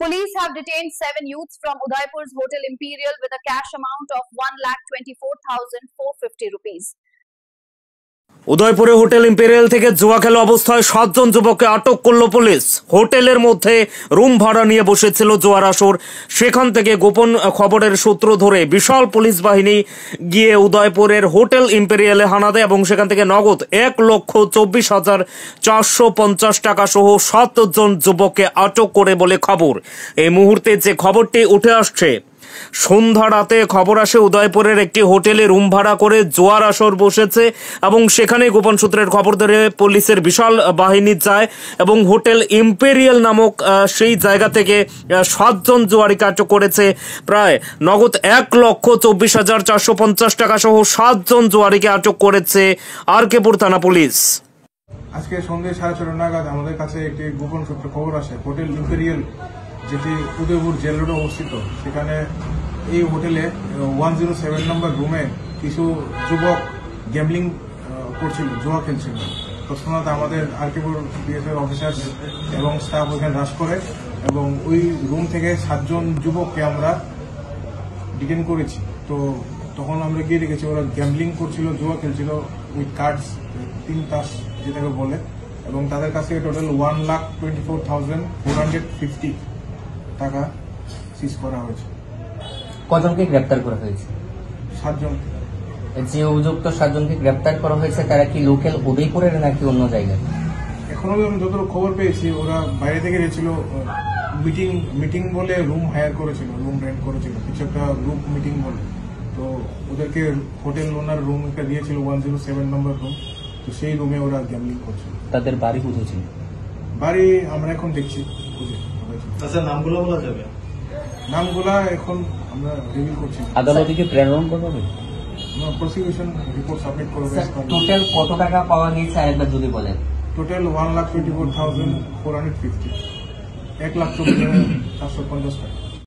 Police have detained 7 youths from Udaipur's Hotel Imperial with a cash amount of 1,24,450 rupees. উদয়পুরে hotel imperial থেকে জুয়া খেলা অবস্থায় 7 জন যুবককে আটক করল পুলিশ। হোটেলের মধ্যে রুম ভাড়া নিয়ে বসেছিল জুয়ার আসর। সেখান থেকে গোপন খবরের সূত্র ধরে বিশাল পুলিশ বাহিনী গিয়ে উদয়পুরের হোটেল ইম্পেরিয়ালে হানা দেয় এবং সেখান থেকে নগদ 1,24,450 টাকা সহ 7 জন যুবককে আটক করে বলে খবর। এই মুহূর্তে যে খবরটি উঠে আসছে, সন্ধ্যা রাতে খবর আসে উদয়পুরের একটি হোটেলে রুম ভাড়া করে জোয়ার আসর বসেছে এবং সেখানে গোপন সূত্রের খবর ধরে পুলিশের বিশাল বাহিনী যায় এবং হোটেল ইম্পেরিয়াল নামক সেই জায়গা থেকে 7 জন জোয়ারিকে আটক করেছে। প্রায় নগদ 1,24,450 টাকা সহ 7 জন জোয়ারিকে আটক করেছে আরকেপুর থানা পুলিশ। আজকে সন্ধ্যে 6:30 নাগাদ আমাদের কাছে একটি গোপন সূত্রে খবর আসে, হোটেল ইম্পেরিয়াল যেটি উদয়পুর জেল রোডে অবস্থিত, সেখানে এই হোটেলে 107 নম্বর রুমে কিছু যুবক গ্যাম্বলিং করছিল, জুয়া খেলছিল। তৎক্ষণাৎ আমাদের আরকেপুর বিএসএফ অফিসার এবং স্টাফ ওইখানে হ্রাস করে এবং ওই রুম থেকে 7 জন যুবককে আমরা ডিটেইন করেছি। তো তখন আমরা গিয়ে দেখেছি ওরা গ্যাম্বলিং করছিল, জুয়া খেলছিল উইথ কার্ডস, 3 তাস যেটাকে বলে, এবং তাদের কাছে টোটাল 1,24,450 টাকা সিজ করা হয়েছে। কজনকে গ্রেপ্তার করা হয়েছে? 7 জন। যে অভিযুক্ত 7 জনকে গ্রেপ্তার করা হয়েছে তারা কি লোকাল উদয়পুরের নাকি অন্য জায়গায়? এখনো আমি যতটুকু খবর পেয়েছি ওরা বাইরে থেকে গেছিল, মিটিং বলে রুম হায়ার করেছিল, রুম রেন্ট করেছিল, কিছু একটা গ্রুপ মিটিং বলে। তো ওদেরকে হোটেল ওনার রুম একটা দিয়েছিল 107 নম্বর রুম, তো সেই রুমে ওরা গ্যাম্বলিং করছিল। তাদের বাড়ি কোথায় ছিল? বাড়ি আমরা এখন দেখছি। আচ্ছা, নামগুলো বলা যাবে? নামগুলা এখন আমরা রিভিল করছি। আদালতে কি প্রেরণ করবে? প্রসিকিউশন রিপোর্ট সাবমিট করবে। টোটাল কত টাকা পাওয়া গেছে আরেকবার যদি বলেন? টোটাল 1,24,450, 1,24,450 টাকা।